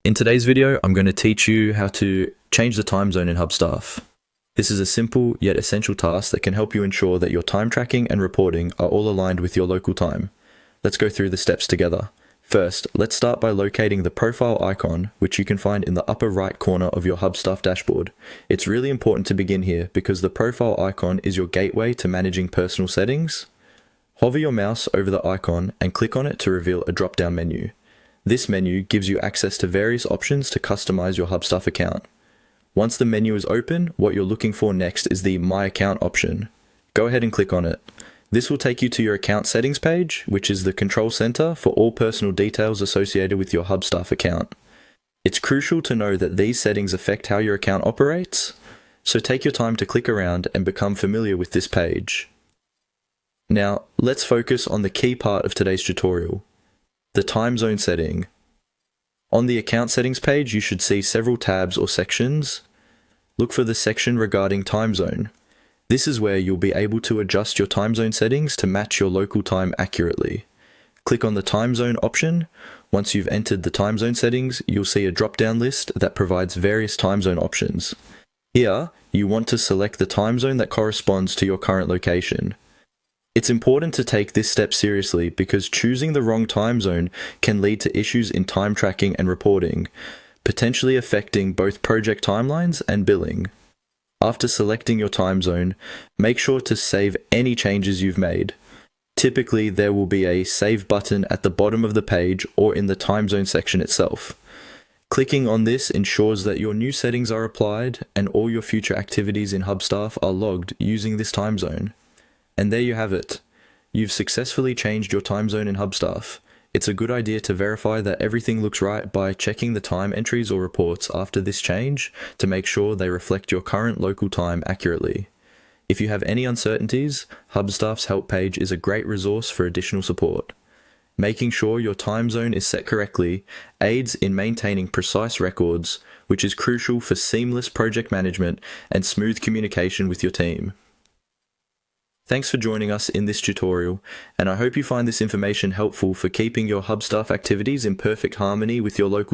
In today's video, I'm going to teach you how to change the time zone in Hubstaff. This is a simple yet essential task that can help you ensure that your time tracking and reporting are all aligned with your local time. Let's go through the steps together. First, let's start by locating the profile icon, which you can find in the upper right corner of your Hubstaff dashboard. It's really important to begin here because the profile icon is your gateway to managing personal settings. Hover your mouse over the icon and click on it to reveal a drop-down menu. This menu gives you access to various options to customize your Hubstaff account. Once the menu is open, what you're looking for next is the My Account option. Go ahead and click on it. This will take you to your account settings page, which is the control center for all personal details associated with your Hubstaff account. It's crucial to know that these settings affect how your account operates, so take your time to click around and become familiar with this page. Now, let's focus on the key part of today's tutorial. The time zone setting. On the account settings page, you should see several tabs or sections. Look for the section regarding time zone. This is where you'll be able to adjust your time zone settings to match your local time accurately. Click on the time zone option. Once you've entered the time zone settings, you'll see a drop-down list that provides various time zone options. Here, you want to select the time zone that corresponds to your current location. It's important to take this step seriously because choosing the wrong time zone can lead to issues in time tracking and reporting, potentially affecting both project timelines and billing. After selecting your time zone, make sure to save any changes you've made. Typically, there will be a Save button at the bottom of the page or in the time zone section itself. Clicking on this ensures that your new settings are applied and all your future activities in Hubstaff are logged using this time zone. And there you have it. You've successfully changed your time zone in Hubstaff. It's a good idea to verify that everything looks right by checking the time entries or reports after this change to make sure they reflect your current local time accurately. If you have any uncertainties, Hubstaff's help page is a great resource for additional support. Making sure your time zone is set correctly aids in maintaining precise records, which is crucial for seamless project management and smooth communication with your team. Thanks for joining us in this tutorial, and I hope you find this information helpful for keeping your Hubstaff activities in perfect harmony with your local